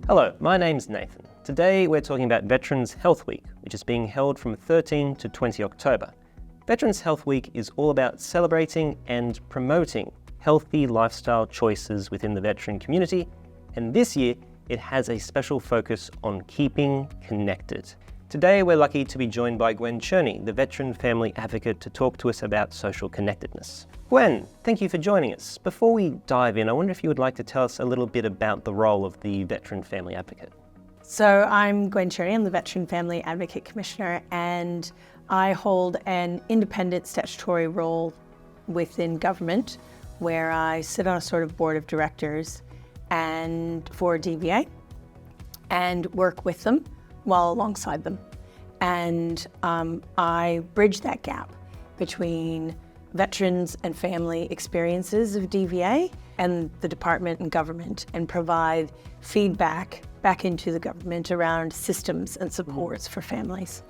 Hello, my name's Nathan. Today we're talking about Veterans Health Week, which is being held from 13 to 20 October. Veterans Health Week is all about celebrating and promoting healthy lifestyle choices within the veteran community, and this year it has a special focus on keeping connected. Today we're lucky to be joined by Gwen Cherne, the veteran family advocate, to talk to us about social connectedness. Gwen, thank you for joining us. Before we dive in, I wonder if you would like to tell us a little bit about the role of the veteran family advocate. So I'm Gwen Cherne, I'm the Veteran Family Advocate Commissioner, and I hold an independent statutory role within government where I sit on a sort of board of directors and for DVA and work with them while alongside them. And I bridge that gap between veterans and family experiences of DVA and the department and government, and provide feedback back into the government around systems and supports for families.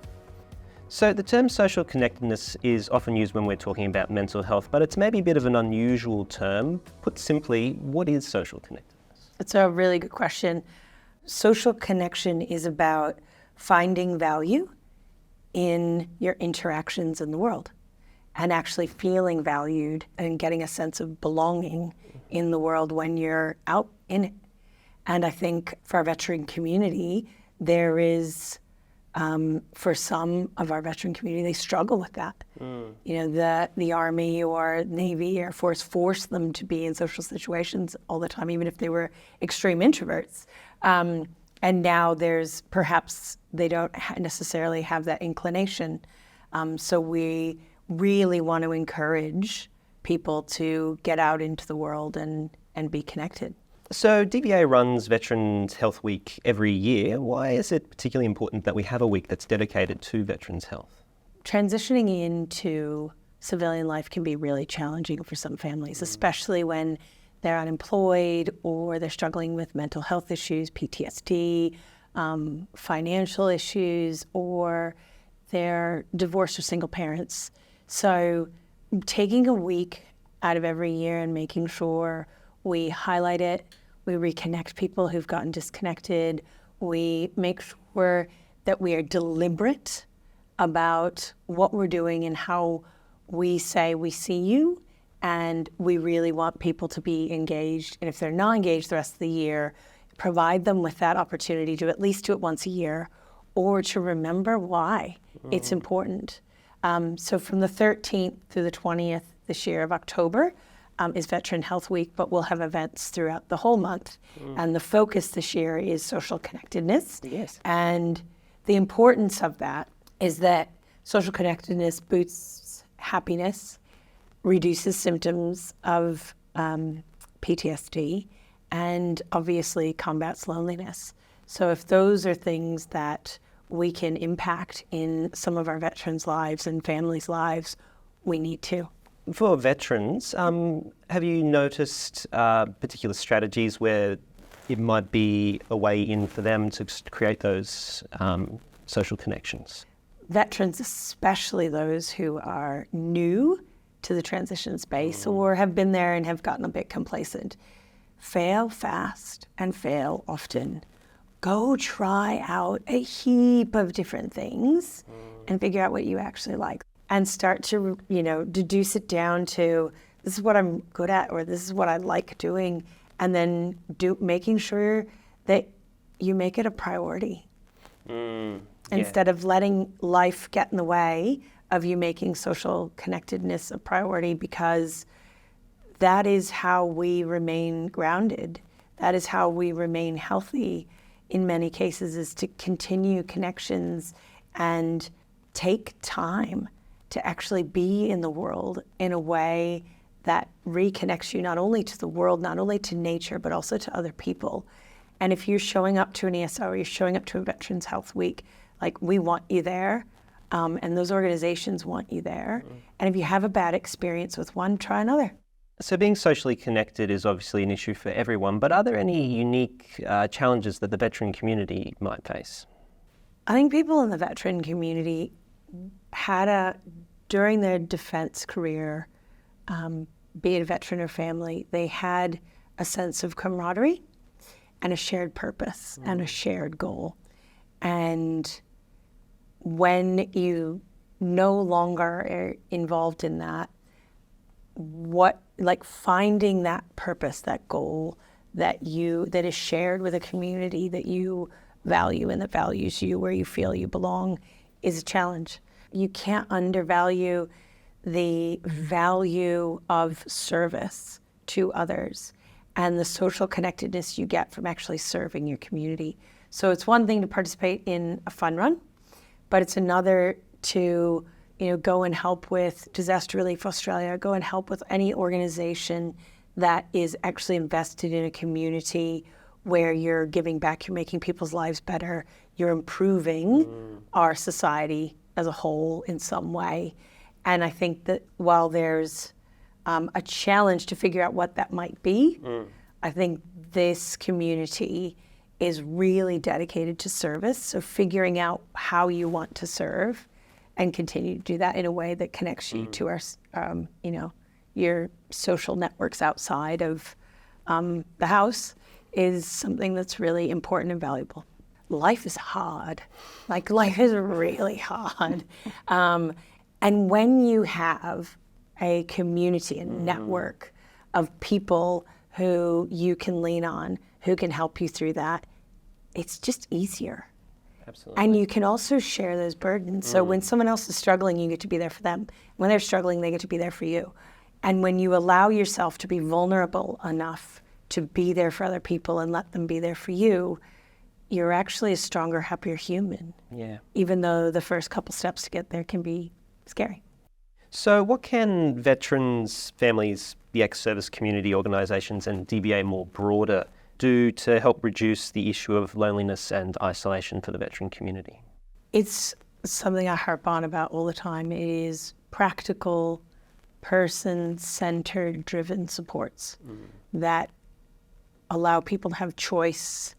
So the term social connectedness is often used when we're talking about mental health, but it's maybe a bit of an unusual term. Put simply, what is social connectedness? It's a really good question. Social connection is about finding value in your interactions in the world and actually feeling valued and getting a sense of belonging in the world when you're out in it. And I think for our veteran community, there is, for some of our veteran community, they struggle with that. You know, the Army or Navy, Air Force force them to be in social situations all the time, even if they were extreme introverts. And now there's perhaps they don't necessarily have that inclination. So we really want to encourage people to get out into the world and be connected. So DVA runs Veterans Health Week every year. Why is it particularly important that we have a week that's dedicated to veterans' health? Transitioning into civilian life can be really challenging for some families, especially when they're unemployed or they're struggling with mental health issues, PTSD, financial issues, or they're divorced or single parents. So taking a week out of every year and making sure we highlight it, we reconnect people who've gotten disconnected, we make sure that we are deliberate about what we're doing and how we say we see you, and we really want people to be engaged. And if they're not engaged the rest of the year, provide them with that opportunity to at least do it once a year or to remember why it's important. So from the 13th through the 20th this year of October is Veteran Health Week, but we'll have events throughout the whole month. And the focus this year is social connectedness. Yes. And the importance of that is that social connectedness boosts happiness, reduces symptoms of PTSD, and obviously combats loneliness. So if those are things that we can impact in some of our veterans' lives and families' lives, we need to. For veterans, have you noticed particular strategies where it might be a way in for them to create those social connections? Veterans, especially those who are new to the transition space or have been there and have gotten a bit complacent, fail fast and fail often. Go try out a heap of different things and figure out what you actually like, and start to, deduce it down to this is what I'm good at or this is what I like doing, and then making sure that you make it a priority instead of letting life get in the way of you making social connectedness a priority, because that is how we remain grounded. That is how we remain healthy in many cases, is to continue connections and take time to actually be in the world in a way that reconnects you not only to the world, not only to nature, but also to other people. And if you're showing up to an ESO or you're showing up to a Veterans Health Week, like, we want you there, and those organizations want you there. And if you have a bad experience with one, try another. So being socially connected is obviously an issue for everyone, but are there any unique challenges that the veteran community might face? I think people in the veteran community during their defense career, be it a veteran or family, they had a sense of camaraderie and a shared purpose and a shared goal. And when you no longer are involved in that, finding that purpose, that goal that is shared with a community that you value and that values you, where you feel you belong, is a challenge. You can't undervalue the value of service to others and the social connectedness you get from actually serving your community. So it's one thing to participate in a fun run, but it's another to go and help with Disaster Relief Australia, go and help with any organization that is actually invested in a community where you're giving back, you're making people's lives better, you're improving our society as a whole in some way. And I think that while there's a challenge to figure out what that might be, I think this community is really dedicated to service. So figuring out how you want to serve and continue to do that in a way that connects you to your social networks outside of the house is something that's really important and valuable. Life is hard. Life is really hard. And when you have a community, a network of people who you can lean on, who can help you through that, it's just easier. Absolutely. And you can also share those burdens. So when someone else is struggling, you get to be there for them. When they're struggling, they get to be there for you. And when you allow yourself to be vulnerable enough to be there for other people and let them be there for you, you're actually a stronger, happier human. Yeah. Even though the first couple steps to get there can be scary. So what can veterans, families, the ex-service community organisations and DBA more broader do to help reduce the issue of loneliness and isolation for the veteran community? It's something I harp on about all the time. It is practical, person-centered, driven supports that allow people to have choice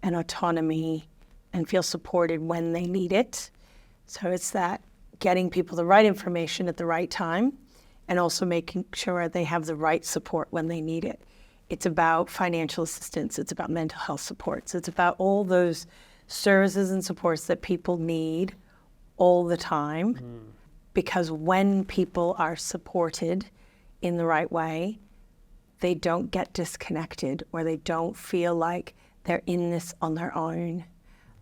and autonomy and feel supported when they need it. So it's that getting people the right information at the right time and also making sure they have the right support when they need it. It's about financial assistance. It's about mental health supports. It's about all those services and supports that people need all the time. Because when people are supported in the right way, they don't get disconnected or they don't feel like they're in this on their own.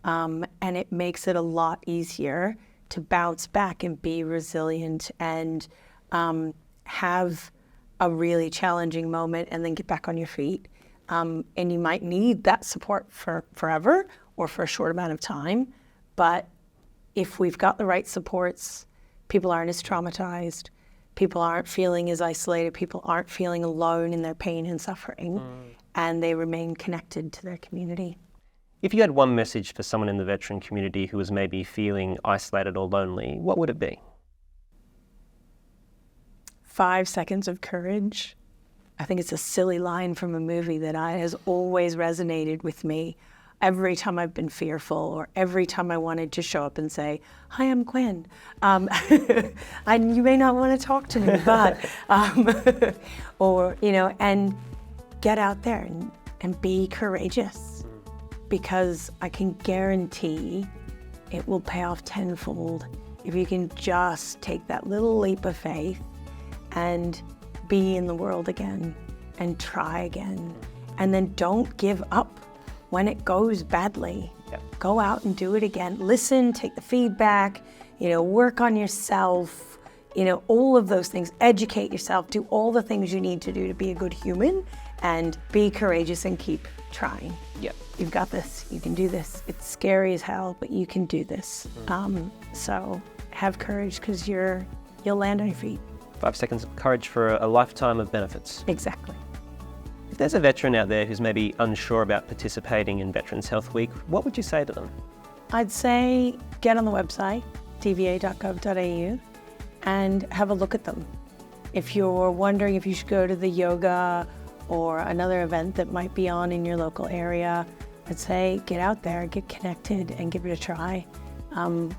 And it makes it a lot easier to bounce back and be resilient and have a really challenging moment and then get back on your feet. And you might need that support for forever or for a short amount of time. But if we've got the right supports, people aren't as traumatized, people aren't feeling as isolated, people aren't feeling alone in their pain and suffering, and they remain connected to their community. If you had one message for someone in the veteran community who was maybe feeling isolated or lonely, what would it be? 5 seconds of courage. I think it's a silly line from a movie that has always resonated with me every time I've been fearful or every time I wanted to show up and say, "Hi, I'm Gwen." And you may not want to talk to me, but, and get out there and be courageous, because I can guarantee it will pay off tenfold if you can just take that little leap of faith and be in the world again and try again. And then don't give up when it goes badly. Yep. Go out and do it again. Listen, take the feedback, work on yourself, all of those things. Educate yourself, do all the things you need to do to be a good human, and be courageous and keep trying. Yep. You've got this, you can do this. It's scary as hell, but you can do this. So have courage, because you'll land on your feet. 5 seconds of courage for a lifetime of benefits. Exactly. If there's a veteran out there who's maybe unsure about participating in Veterans Health Week, what would you say to them? I'd say get on the website, dva.gov.au, and have a look at them. If you're wondering if you should go to the yoga or another event that might be on in your local area, I'd say get out there, get connected, and give it a try.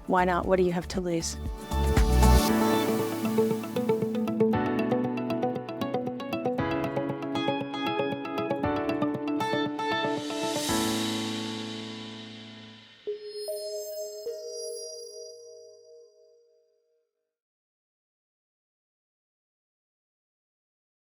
Why not? What do you have to lose?